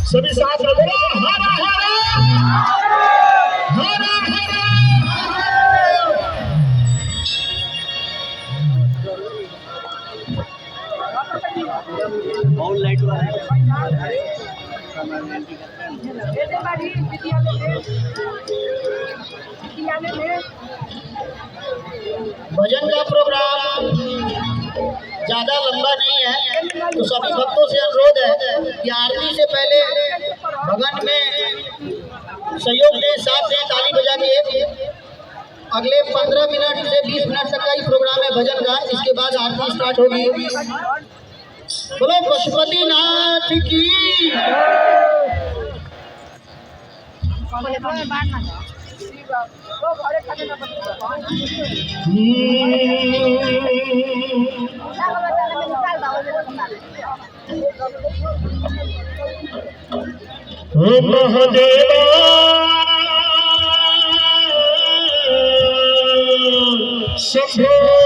सभी साथ में बोलो हरा हरा हरा हरा। और लाइट वाला है। भजन का प्रोग्राम ज्यादा लंबा नहीं है, तो सभी भक्तों से अनुरोध है कि आरती से पहले भगवान में सहयोग दें, साथ दें, ताली बजा के। अगले 15 मिनट से 20 मिनट तक का ही प्रोग्राम है भजन का, इसके बाद आरती स्टार्ट होगी। बोलो पशुपतिनाथ की। महादेवा शंभो